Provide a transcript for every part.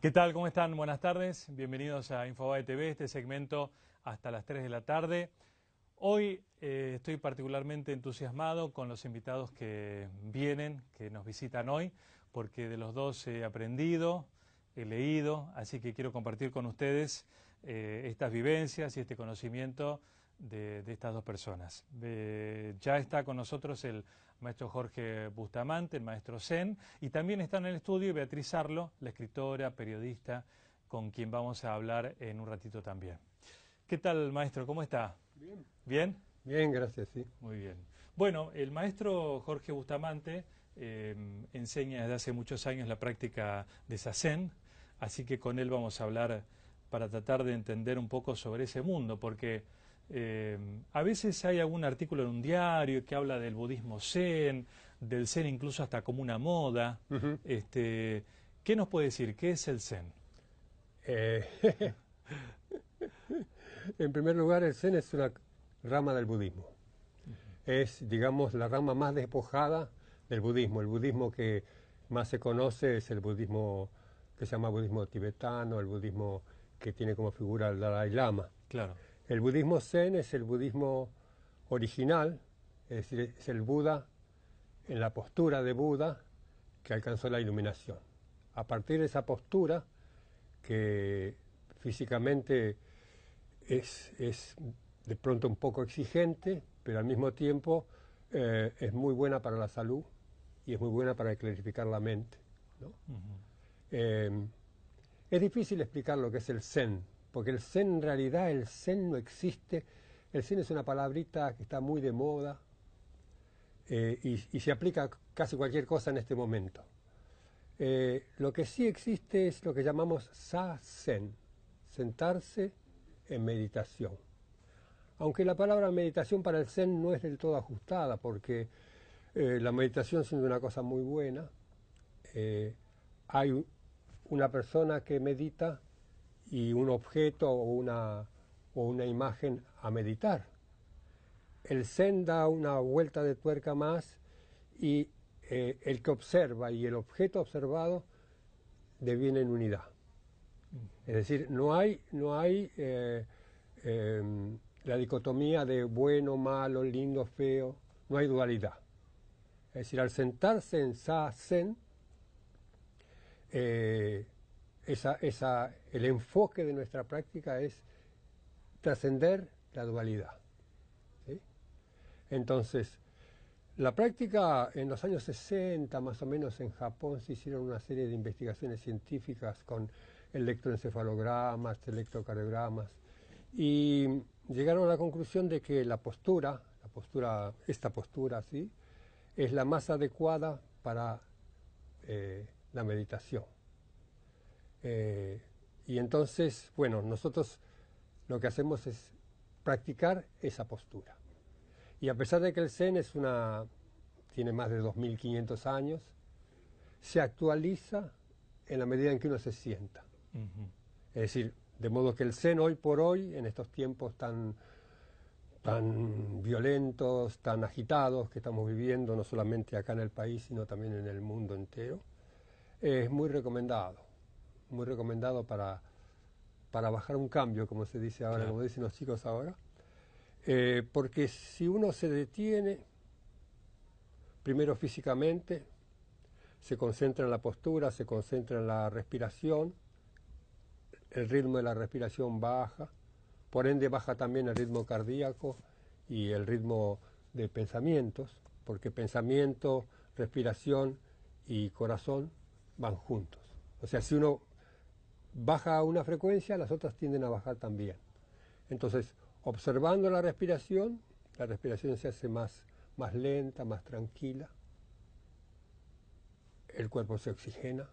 ¿Qué tal? ¿Cómo están? Buenas tardes. Bienvenidos a Infobae TV, este segmento hasta las 3 de la tarde. Hoy estoy particularmente entusiasmado con los invitados que vienen, que nos visitan hoy, porque de los dos he aprendido, he leído, así que quiero compartir con ustedes estas vivencias y este conocimiento de estas dos personas. Ya está con nosotros el maestro Jorge Bustamante, el maestro Zen, y también está en el estudio Beatriz Arlo, la escritora, periodista, con quien vamos a hablar en un ratito también. ¿Qué tal, maestro? ¿Cómo está? Bien. ¿Bien? Bien, gracias, sí. Muy bien. Bueno, el maestro Jorge Bustamante enseña desde hace muchos años la práctica de Zazen, así que con él vamos a hablar para tratar de entender un poco sobre ese mundo, porque a veces hay algún artículo en un diario que habla del budismo Zen, del Zen incluso hasta como una moda. Ujú. ¿Qué nos puede decir? ¿Qué es el Zen? Eh, en primer lugar, el Zen es una rama del budismo. Es, digamos, la rama más despojada del budismo. El budismo que más se conoce es el budismo que se llama budismo tibetano, el budismo que tiene como figura al Dalai Lama. Claro. El budismo Zen es el budismo original, es decir, es el Buda en la postura de Buda que alcanzó la iluminación. A partir de esa postura, que físicamente es de pronto un poco exigente, pero al mismo tiempo es muy buena para la salud y es muy buena para clarificar la mente, ¿no? Es difícil explicar lo que es el Zen, porque el Zen en realidad, el Zen no existe. El Zen es una palabrita que está muy de moda y se aplica a casi cualquier cosa en este momento. Lo que sí existe es lo que llamamos Zazen, sentarse en meditación. Aunque la palabra meditación para el Zen no es del todo ajustada, porque la meditación siendo una cosa muy buena, hay una persona que medita y un objeto o una imagen a meditar. El Zen da una vuelta de tuerca más y el que observa y el objeto observado devienen unidad. Es decir, no hay la dicotomía de bueno, malo, lindo, feo, no hay dualidad. Es decir, al sentarse en Zazen, el enfoque de nuestra práctica es trascender la dualidad, ¿sí? Entonces, la práctica en los años 60, más o menos en Japón, se hicieron una serie de investigaciones científicas con electroencefalogramas, electrocardiogramas, y llegaron a la conclusión de que esta postura, ¿sí?, es la más adecuada para la meditación. Y entonces, bueno, nosotros lo que hacemos es practicar esa postura. Y a pesar de que el Zen tiene más de 2500 años, se actualiza en la medida en que uno se sienta. Es decir, de modo que el Zen hoy por hoy, en estos tiempos tan violentos, tan agitados que estamos viviendo, no solamente acá en el país, sino también en el mundo entero, es muy recomendado para bajar un cambio, como se dice ahora, Claro. como dicen los chicos ahora. Porque si uno se detiene, primero físicamente, se concentra en la postura, se concentra en la respiración, el ritmo de la respiración baja, por ende baja también el ritmo cardíaco y el ritmo de pensamientos, porque pensamiento, respiración y corazón van juntos. O sea, si uno baja una frecuencia, las otras tienden a bajar también. Entonces, observando la respiración se hace más lenta, más tranquila, el cuerpo se oxigena,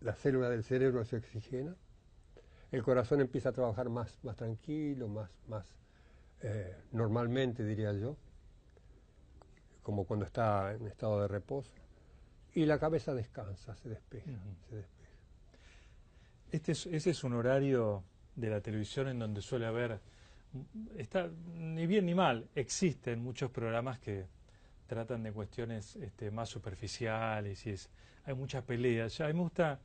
la célula del cerebro se oxigena, el corazón empieza a trabajar más tranquilo, más normalmente, diría yo, como cuando está en estado de reposo, y la cabeza descansa, se despeja, se despeja. Ese es un horario de la televisión en donde suele haber, ni bien ni mal, existen muchos programas que tratan de cuestiones más superficiales y hay muchas peleas. A mí me gusta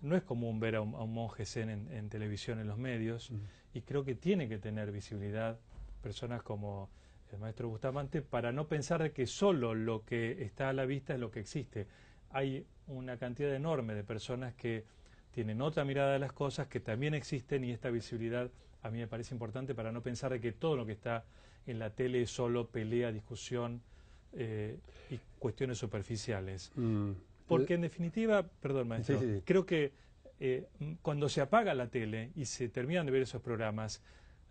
no es común ver a un monje zen en televisión, en los medios, y creo que tiene que tener visibilidad personas como el maestro Bustamante para no pensar de que solo lo que está a la vista es lo que existe. Hay una cantidad enorme de personas que tienen otra mirada de las cosas, que también existen, y esta visibilidad a mí me parece importante para no pensar de que todo lo que está en la tele es solo pelea, discusión y cuestiones superficiales. Porque en definitiva, perdón maestro, sí. creo que cuando se apaga la tele y se terminan de ver esos programas,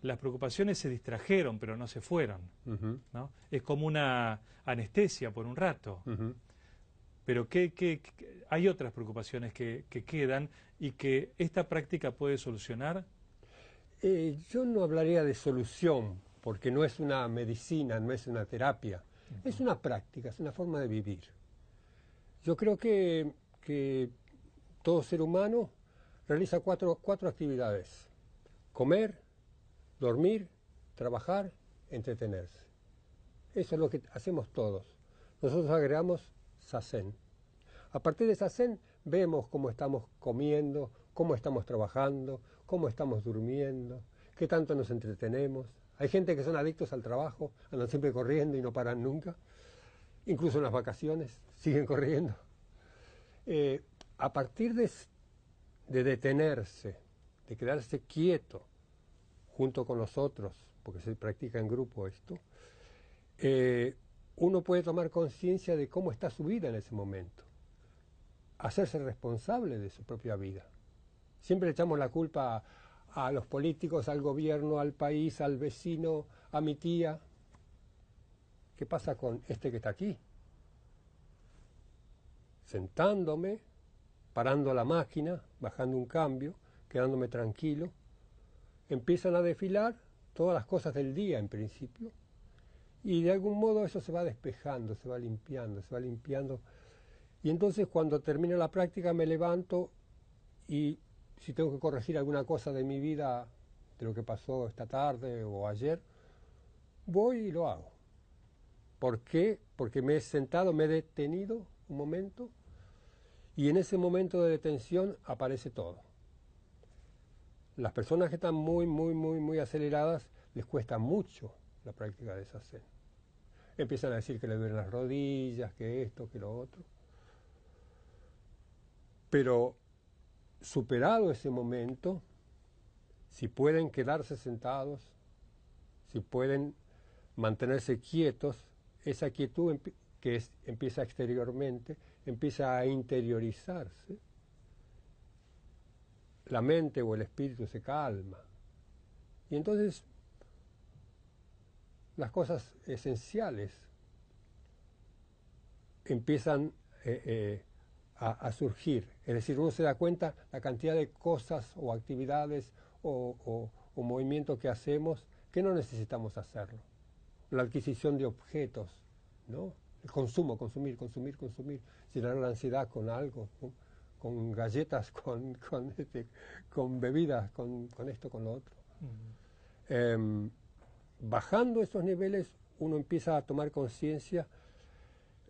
las preocupaciones se distrajeron, pero no se fueron, ¿no? Es como una anestesia por un rato. Pero hay otras preocupaciones que quedan y que esta práctica puede solucionar. Yo no hablaría de solución, porque no es una medicina, no es una terapia. Es una práctica, es una forma de vivir. Yo creo que todo ser humano realiza cuatro actividades: comer, dormir, trabajar, entretenerse. Eso es lo que hacemos todos. Nosotros agregamos zazen. A partir de zazen vemos cómo estamos comiendo, cómo estamos trabajando, cómo estamos durmiendo, qué tanto nos entretenemos. Hay gente que son adictos al trabajo, andan siempre corriendo y no paran nunca. Incluso en las vacaciones siguen corriendo. A partir de detenerse, de quedarse quieto junto con los otros, porque se practica en grupo esto, uno puede tomar conciencia de cómo está su vida en ese momento, hacerse responsable de su propia vida. Siempre le echamos la culpa a los políticos, al gobierno, al país, al vecino, a mi tía. ¿Qué pasa con este que está aquí? Sentándome, parando la máquina, bajando un cambio, quedándome tranquilo, empiezan a desfilar todas las cosas del día en principio, y de algún modo eso se va despejando, se va limpiando, y entonces cuando termino la práctica me levanto y si tengo que corregir alguna cosa de mi vida, de lo que pasó esta tarde o ayer, voy y lo hago. ¿Por qué? Porque me he sentado, me he detenido un momento, y en ese momento de detención aparece todo. Las personas que están muy aceleradas les cuesta mucho la práctica de zazen. Empiezan a decir que le duelen las rodillas, que esto, que lo otro. Pero superado ese momento, si pueden quedarse sentados, si pueden mantenerse quietos, esa quietud empieza exteriormente, empieza a interiorizarse, la mente o el espíritu se calma. Y entonces las cosas esenciales empiezan a surgir. Es decir, uno se da cuenta la cantidad de cosas o actividades o movimientos que hacemos que no necesitamos hacerlo. La adquisición de objetos, ¿no? El consumo, consumir, llenar la ansiedad con algo, ¿no? Con galletas, con bebidas, con esto, con lo otro. Bajando esos niveles, uno empieza a tomar conciencia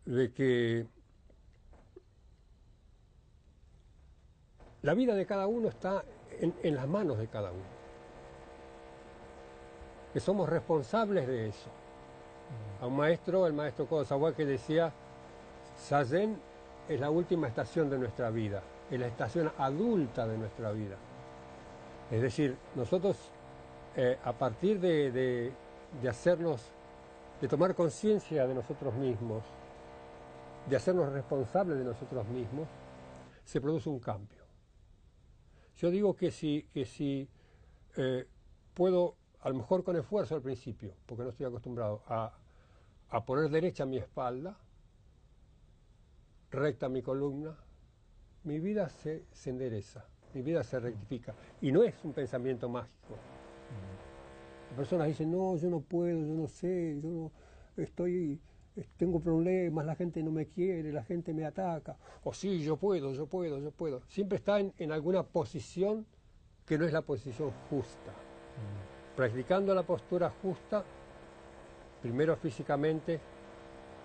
de que la vida de cada uno está en las manos de cada uno, que somos responsables de eso. A un maestro, el maestro Kodo que decía, zazen es la última estación de nuestra vida, es la estación adulta de nuestra vida. Es decir, nosotros a partir de tomar conciencia de nosotros mismos, de hacernos responsables de nosotros mismos, se produce un cambio. Yo digo que si puedo, a lo mejor con esfuerzo al principio, porque no estoy acostumbrado a poner derecha mi espalda, recta mi columna, mi vida se endereza, mi vida se rectifica. Y no es un pensamiento mágico. Las personas dicen, no, yo no puedo, yo no sé, yo no tengo problemas, la gente no me quiere, la gente me ataca. O sí, yo puedo. Siempre está en alguna posición que no es la posición justa. Practicando la postura justa, primero físicamente,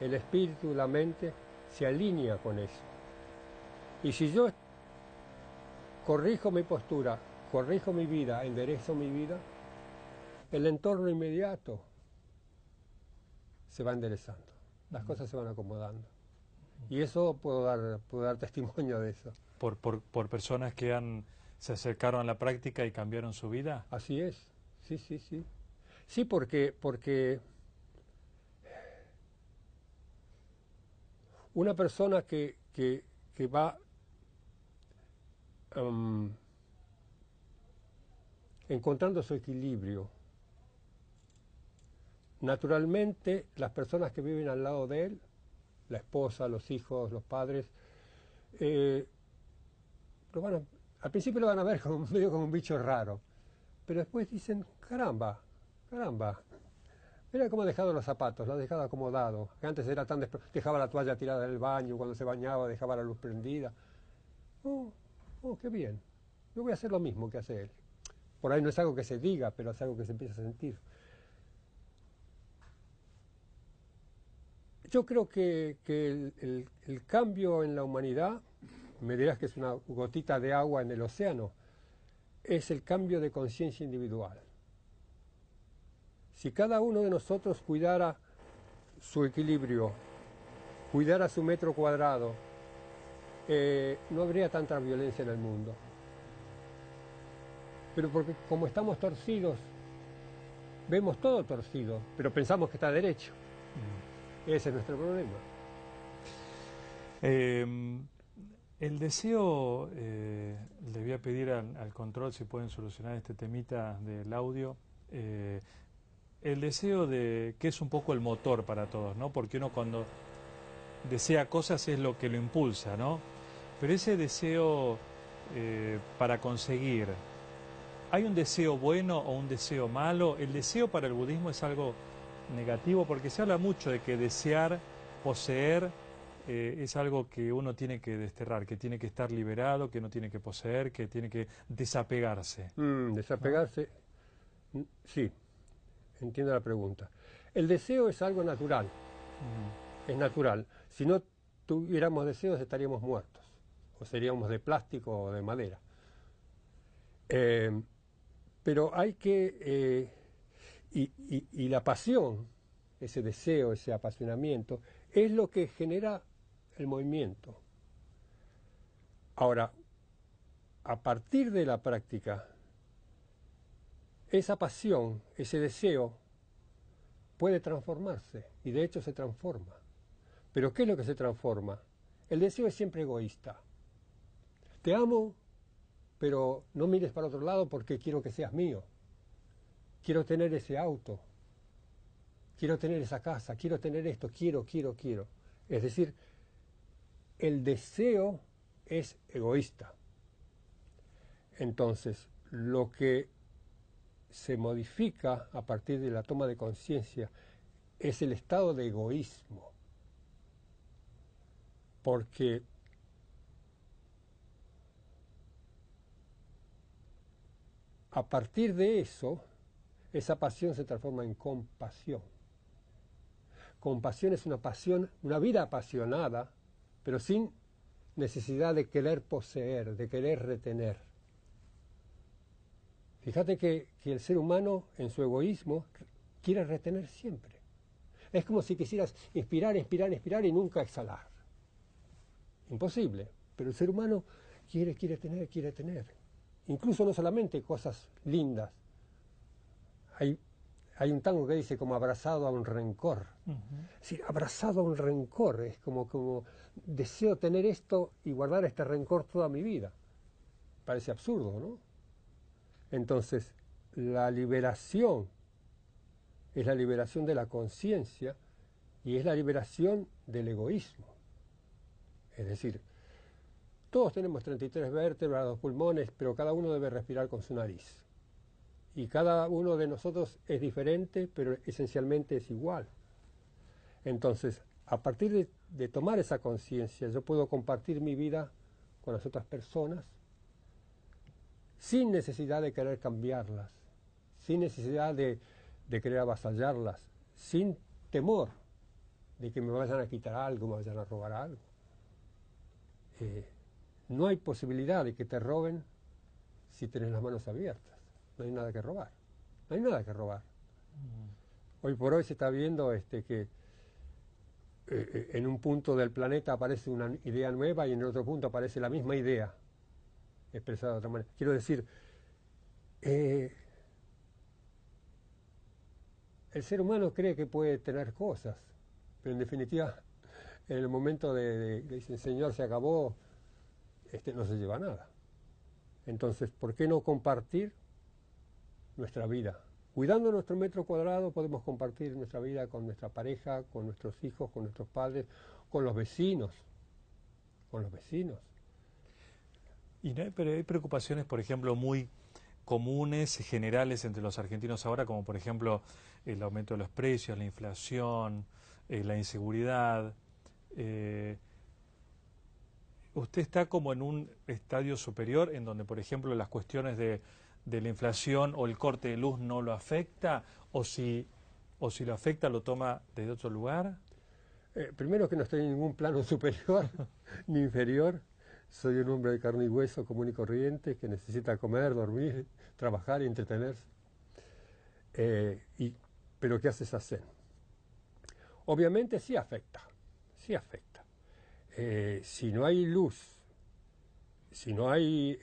el espíritu y la mente se alinea con eso. Y si yo corrijo mi postura, corrijo mi vida, enderezo mi vida, el entorno inmediato se va enderezando, las cosas se van acomodando. Y eso puedo dar testimonio de eso. ¿Por personas que se acercaron a la práctica y cambiaron su vida? Así es, sí, sí, sí. Sí, porque una persona que va encontrando su equilibrio, naturalmente las personas que viven al lado de él, la esposa, los hijos, los padres, al principio lo van a ver como, medio como un bicho raro, pero después dicen, caramba, mira cómo ha dejado los zapatos, lo ha dejado acomodado, que antes era dejaba la toalla tirada en el baño, cuando se bañaba dejaba la luz prendida. Oh, qué bien, yo voy a hacer lo mismo que hace él. Por ahí no es algo que se diga, pero es algo que se empieza a sentir. Yo creo que el cambio en la humanidad, me dirás que es una gotita de agua en el océano, es el cambio de conciencia individual. Si cada uno de nosotros cuidara su equilibrio, cuidara su metro cuadrado, no habría tanta violencia en el mundo. Pero porque como estamos torcidos, vemos todo torcido, pero pensamos que está derecho. Ese es nuestro problema. El deseo, le voy a pedir al control si pueden solucionar este temita del audio. El deseo que es un poco el motor para todos, ¿no? Porque uno cuando desea cosas es lo que lo impulsa, ¿no? Pero ese deseo para conseguir, ¿hay un deseo bueno o un deseo malo? El deseo para el budismo es algo negativo porque se habla mucho de que desear, poseer, es algo que uno tiene que desterrar, que tiene que estar liberado, que no tiene que poseer, que tiene que desapegarse. Desapegarse, ¿no? Sí, entiendo la pregunta. El deseo es algo natural, es natural. Si no tuviéramos deseos estaríamos muertos, o seríamos de plástico o de madera. Pero hay que... y la pasión, ese deseo, ese apasionamiento, es lo que genera el movimiento. Ahora, a partir de la práctica, esa pasión, ese deseo, puede transformarse, y de hecho se transforma. ¿Pero qué es lo que se transforma? El deseo es siempre egoísta. Te amo, pero no mires para otro lado porque quiero que seas mío. Quiero tener ese auto, quiero tener esa casa, quiero tener esto, quiero. Es decir, el deseo es egoísta. Entonces, lo que se modifica a partir de la toma de conciencia es el estado de egoísmo. Porque a partir de eso, esa pasión se transforma en compasión. Compasión es una pasión, una vida apasionada, pero sin necesidad de querer poseer, de querer retener. Fíjate que el ser humano, en su egoísmo, quiere retener siempre. Es como si quisieras inspirar y nunca exhalar. Imposible, pero el ser humano quiere tener. Incluso no solamente cosas lindas. Hay un tango que dice como abrazado a un rencor. Es decir, abrazado a un rencor, es como deseo tener esto y guardar este rencor toda mi vida. Parece absurdo, ¿no? Entonces, la liberación es la liberación de la conciencia y es la liberación del egoísmo. Es decir, todos tenemos 33 vértebras, 2 pulmones, pero cada uno debe respirar con su nariz. Y cada uno de nosotros es diferente, pero esencialmente es igual. Entonces, a partir de tomar esa conciencia, yo puedo compartir mi vida con las otras personas sin necesidad de querer cambiarlas, sin necesidad de querer avasallarlas, sin temor de que me vayan a quitar algo, me vayan a robar algo. No hay posibilidad de que te roben si tenés las manos abiertas. No hay nada que robar. No hay nada que robar. Hoy por hoy se está viendo que en un punto del planeta aparece una idea nueva y en el otro punto aparece la misma idea, expresada de otra manera. Quiero decir, el ser humano cree que puede tener cosas, pero en definitiva, en el momento de decir, Señor, se acabó, no se lleva nada. Entonces, ¿por qué no compartir nuestra vida? Cuidando nuestro metro cuadrado podemos compartir nuestra vida con nuestra pareja, con nuestros hijos, con nuestros padres, con los vecinos. Con los vecinos. Pero hay preocupaciones, por ejemplo, muy comunes, generales entre los argentinos ahora, como por ejemplo el aumento de los precios, la inflación, la inseguridad. ¿Usted está como en un estadio superior en donde, por ejemplo, las cuestiones de la inflación o el corte de luz no lo afecta? ¿O si lo afecta, lo toma desde otro lugar? Primero que no estoy en ningún plano superior ni inferior. Soy un hombre de carne y hueso común y corriente que necesita comer, dormir, trabajar y entretenerse. Pero ¿qué hace Sazen? Obviamente sí afecta, sí afecta. Si no hay luz, si no hay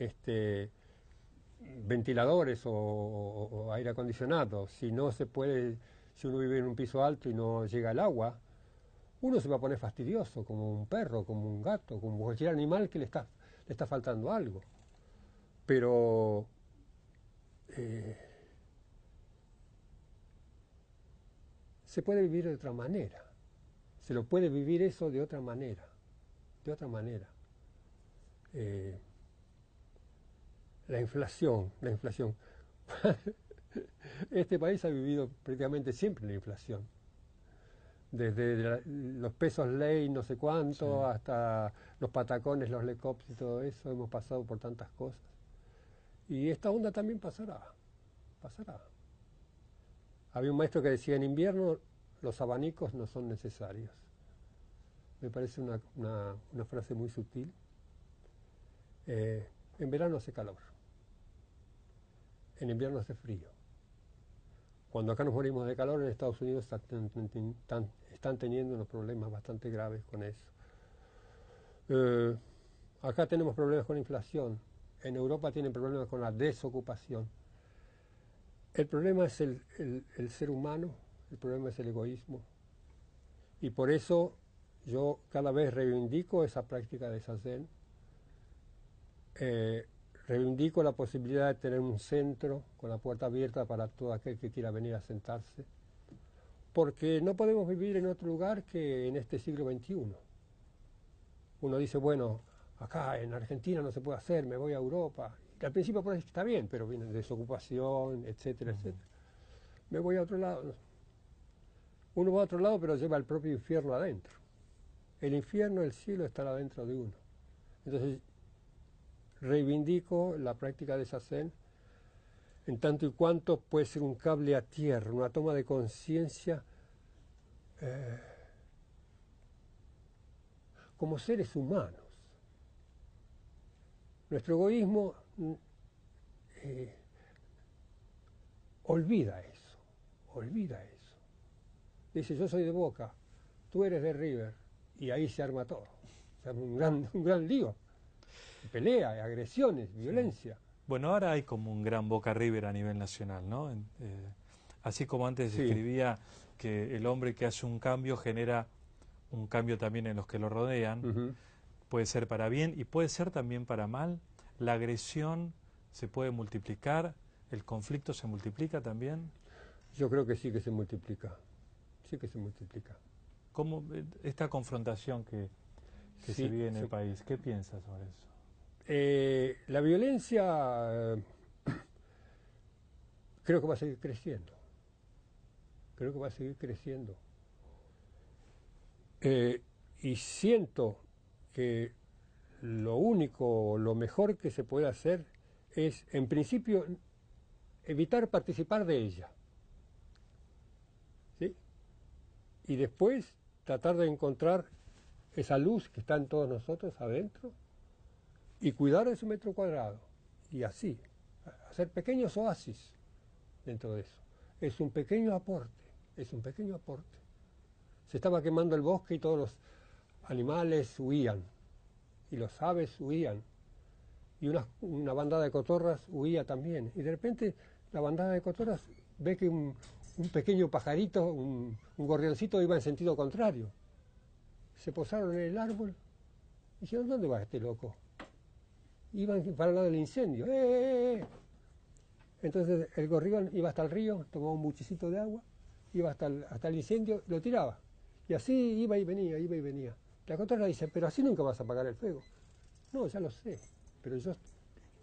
ventiladores o aire acondicionado, si no se puede, si uno vive en un piso alto y no llega el agua, uno se va a poner fastidioso, como un perro, como un gato, como cualquier animal que le está faltando algo. Pero se puede vivir de otra manera. Se lo puede vivir eso de otra manera. De otra manera. La inflación. Este país ha vivido prácticamente siempre la inflación. Desde los pesos ley, no sé cuánto, sí, hasta los patacones, los lecops y todo eso, hemos pasado por tantas cosas. Y esta onda también pasará. Había un maestro que decía, en invierno los abanicos no son necesarios. Me parece una frase muy sutil. En verano hace calor. En invierno hace frío. Cuando acá nos morimos de calor, en Estados Unidos están teniendo unos problemas bastante graves con eso. Acá tenemos problemas con la inflación. En Europa tienen problemas con la desocupación. El problema es el ser humano, el problema es el egoísmo. Y por eso yo cada vez reivindico esa práctica de Sazen. Reivindico la posibilidad de tener un centro con la puerta abierta para todo aquel que quiera venir a sentarse, porque no podemos vivir en otro lugar que en este siglo XXI. Uno dice, bueno, acá en Argentina no se puede hacer, me voy a Europa. Y al principio por ahí está bien, pero viene desocupación, etcétera, etcétera. Me voy a otro lado. Uno va a otro lado, pero lleva el propio infierno adentro. El infierno, el cielo están adentro de uno. Entonces, reivindico la práctica de Sazen en tanto y cuanto puede ser un cable a tierra, una toma de conciencia como seres humanos. Nuestro egoísmo olvida eso. Dice, yo soy de Boca, tú eres de River, y ahí se arma todo. Se arma un gran lío. Pelea, agresiones, violencia. Bueno, ahora hay como un gran Boca River a nivel nacional, ¿no? Así como antes se escribía que el hombre que hace un cambio genera un cambio también en los que lo rodean, puede ser para bien y puede ser también para mal. La agresión se puede multiplicar, el conflicto se multiplica también. Yo creo que sí que se multiplica, ¿Cómo esta confrontación que se vive en el país? ¿Qué piensas sobre eso? La violencia creo que va a seguir creciendo. Y siento que lo mejor que se puede hacer es, en principio, evitar participar de ella. ¿Sí? Y después tratar de encontrar esa luz que está en todos nosotros adentro y cuidar de su metro cuadrado. Y así. hacer pequeños oasis dentro de eso. Es un pequeño aporte, es un pequeño aporte. Se estaba quemando el bosque y todos los animales huían, y los aves huían, y una bandada de cotorras huía también. Y de repente la bandada de cotorras ve que un pequeño pajarito, un gorrioncito iba en sentido contrario. Se posaron en el árbol y dijeron, ¿dónde va este loco? Iban para el lado del incendio. Entonces el gorrión iba hasta el río, tomaba un buchecito de agua, iba hasta el incendio, lo tiraba. Y así iba y venía, iba y venía. La cotorra dice, pero así nunca vas a apagar el fuego. No, ya lo sé, pero yo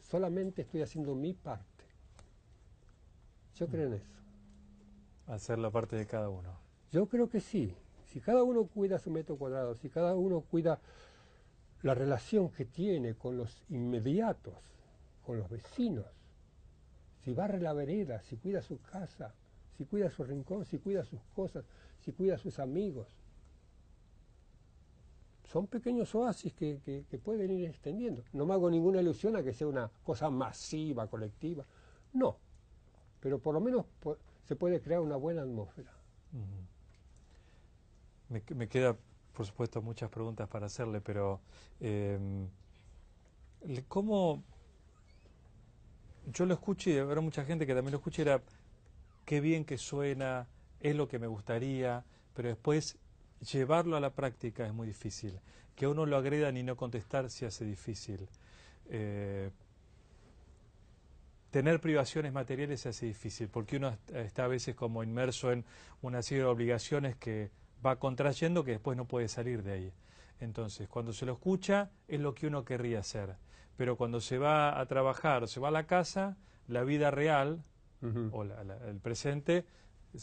solamente estoy haciendo mi parte. Yo creo en eso. Hacer la parte de cada uno. Yo creo que sí. Si cada uno cuida su metro cuadrado, si cada uno cuida la relación que tiene con los inmediatos, con los vecinos, si barre la vereda, si cuida su casa, si cuida su rincón, si cuida sus cosas, si cuida a sus amigos. Son pequeños oasis que pueden ir extendiendo. No me hago ninguna ilusión a que sea una cosa masiva, colectiva. No, pero por lo menos se puede crear una buena atmósfera. Me queda, por supuesto, muchas preguntas para hacerle, pero ¿cómo? Yo lo escuché y habrá mucha gente que también lo escuche, era qué bien que suena, es lo que me gustaría, pero después llevarlo a la práctica es muy difícil. Que a uno lo agredan y no contestar se hace difícil. Tener privaciones materiales se hace difícil, porque uno está a veces como inmerso en una serie de obligaciones que va contrayendo que después no puede salir de ahí. Entonces, cuando se lo escucha, es lo que uno querría hacer. Pero cuando se va a trabajar o se va a la casa, la vida real o el presente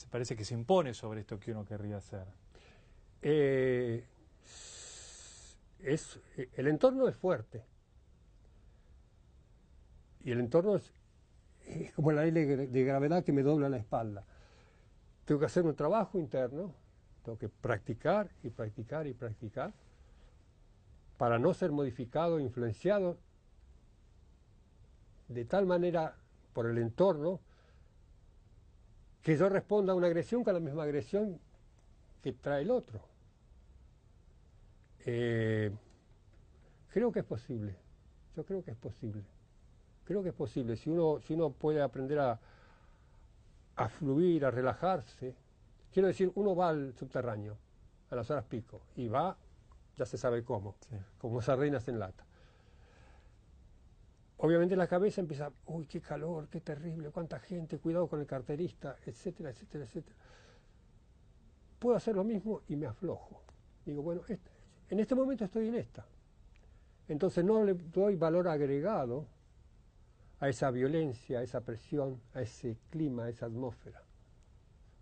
parece que se impone sobre esto que uno querría hacer. El entorno es fuerte. Y el entorno es como la ley de gravedad que me dobla la espalda. Tengo que hacer un trabajo interno, tengo que practicar y practicar y practicar para no ser modificado, influenciado de tal manera por el entorno que yo responda a una agresión con la misma agresión que trae el otro. Creo que es posible, yo creo que es posible. Creo que es posible, si uno puede aprender a fluir, a relajarse. Quiero decir, uno va al subterráneo a las horas pico y va, ya se sabe cómo, sí, como sardinas en lata. Obviamente la cabeza empieza, uy, qué calor, qué terrible, cuánta gente, cuidado con el carterista, etcétera, etcétera, etcétera. Puedo hacer lo mismo y me aflojo. Digo, bueno, en este momento estoy en esta. Entonces no le doy valor agregado a esa violencia, a esa presión, a ese clima, a esa atmósfera.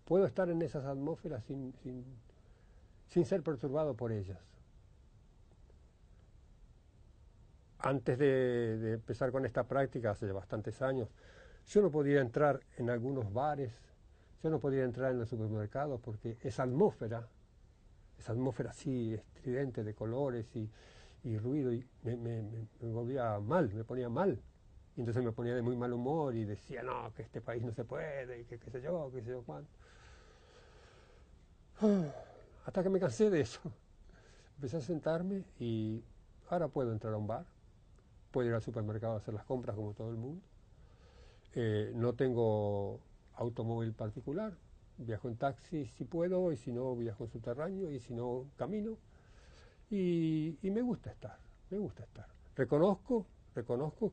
Puedo estar en esas atmósferas sin ser perturbado por ellas. Antes de empezar con esta práctica, hace bastantes años, yo no podía entrar en algunos bares, yo no podía entrar en los supermercados porque esa atmósfera así estridente de colores y ruido, y me volvía mal, me ponía mal. Y entonces me ponía de muy mal humor y decía, no, que este país no se puede, y que qué sé yo cuánto. Hasta que me cansé de eso. Empecé a sentarme y ahora puedo entrar a un bar, puedo ir al supermercado a hacer las compras como todo el mundo. No tengo automóvil particular, viajo en taxi si puedo, y si no viajo en subterráneo, y si no camino. Y me gusta estar, me gusta estar. Reconozco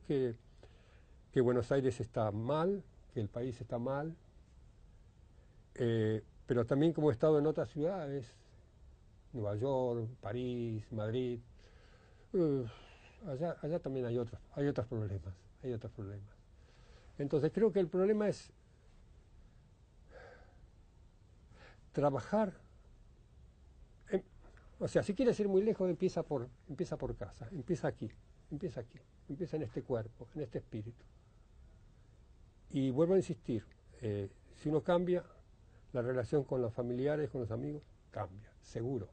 que Buenos Aires está mal, que el país está mal, pero también como he estado en otras ciudades, Nueva York, París, Madrid, allá también hay otros problemas, Entonces creo que el problema es trabajar, o sea, si quieres ir muy lejos, empieza por casa, empieza aquí, empieza en este cuerpo, en este espíritu. Y vuelvo a insistir, si uno cambia, la relación con los familiares, con los amigos, cambia, seguro.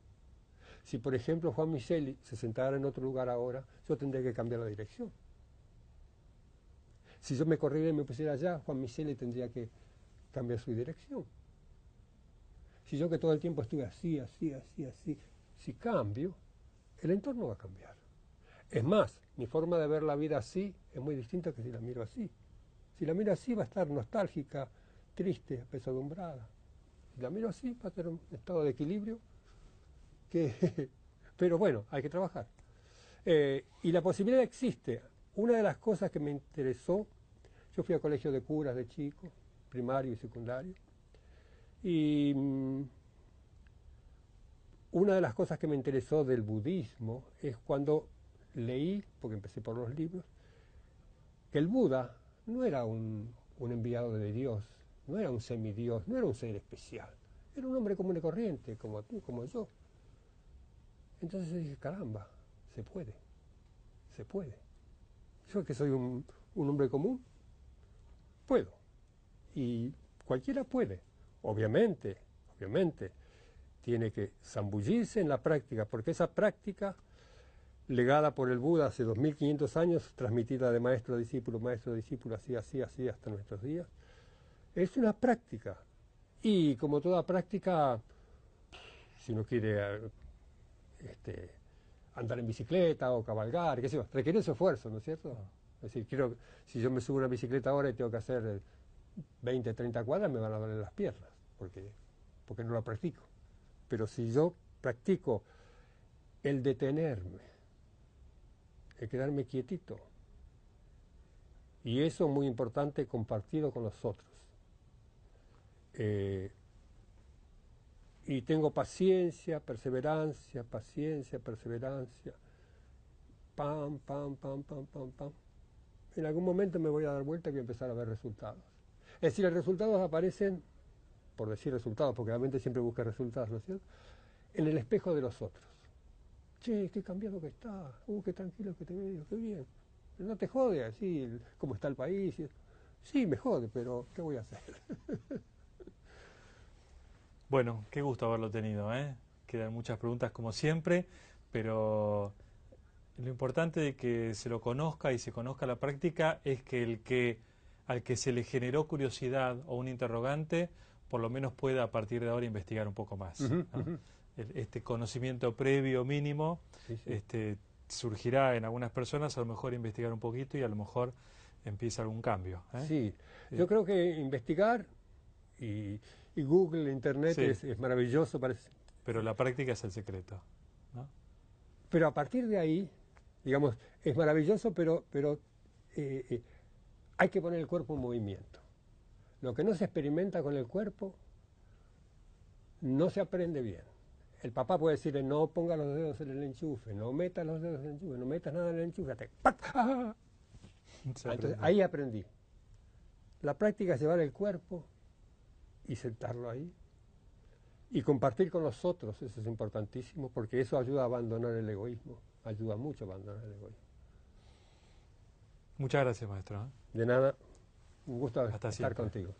Si, por ejemplo, Juan Micheli se sentara en otro lugar ahora, yo tendría que cambiar la dirección. Si yo me corriera y me pusiera allá, Juan Micheli tendría que cambiar su dirección. Si yo que todo el tiempo estuve así, si cambio, el entorno va a cambiar. Es más, mi forma de ver la vida así es muy distinta que si la miro así. Si la miro así va a estar nostálgica, triste, apesadumbrada. Si la miro así va a tener un estado de equilibrio que... Pero bueno, hay que trabajar. Y la posibilidad existe. Una de las cosas que me interesó, yo fui a colegio de curas de chico, primario y secundario, y una de las cosas que me interesó del budismo es cuando leí, porque empecé por los libros, que el Buda no era un enviado de Dios, no era un semidios, no era un ser especial, era un hombre común y corriente, como tú, como yo. Entonces dije, caramba, se puede, se puede. Yo que soy un hombre común, puedo. Y cualquiera puede, obviamente, tiene que zambullirse en la práctica, porque esa práctica, legada por el Buda hace 2500 años, transmitida de maestro a discípulo, así, hasta nuestros días, es una práctica. Y como toda práctica, si uno quiere andar en bicicleta o cabalgar, qué sé yo, requiere ese esfuerzo, ¿no es cierto? Es decir, si yo me subo a una bicicleta ahora y tengo que hacer 20, 30 cuadras, me van a doler las piernas, porque no la practico. Pero si yo practico el detenerme, el quedarme quietito, y eso es muy importante, compartido con los otros. Y tengo paciencia, perseverancia, pam. En algún momento me voy a dar vuelta y voy a empezar a ver resultados. Es decir, los resultados aparecen, por decir resultados, porque realmente siempre busca resultados, ¿no es cierto?, en el espejo de los otros. Che, qué cambiado que está, qué tranquilo que te veo, qué bien. Pero no te jode así, cómo está el país. Sí, me jode, pero ¿qué voy a hacer? Bueno, qué gusto haberlo tenido, ¿eh? Quedan muchas preguntas como siempre, pero lo importante de que se lo conozca y se conozca la práctica es que al que se le generó curiosidad o un interrogante, por lo menos pueda a partir de ahora investigar un poco más, ¿no? Este conocimiento previo mínimo sí. Surgirá en algunas personas, a lo mejor investigar un poquito y a lo mejor empieza algún cambio, ¿eh? Sí, yo creo que investigar y Google, Internet sí. es maravilloso. Pero la práctica es el secreto, ¿no? Pero a partir de ahí, digamos, es maravilloso, pero hay que poner el cuerpo en movimiento. Lo que no se experimenta con el cuerpo no se aprende bien. El papá puede decirle, no ponga los dedos en el enchufe, no metas los dedos en el enchufe, no metas nada en el enchufe, hasta que ¡ah! Entonces, ahí aprendí. La práctica es llevar el cuerpo y sentarlo ahí y compartir con los otros, eso es importantísimo, porque eso ayuda a abandonar el egoísmo, ayuda mucho a abandonar el egoísmo. Muchas gracias, maestro. De nada, un gusto estar contigo.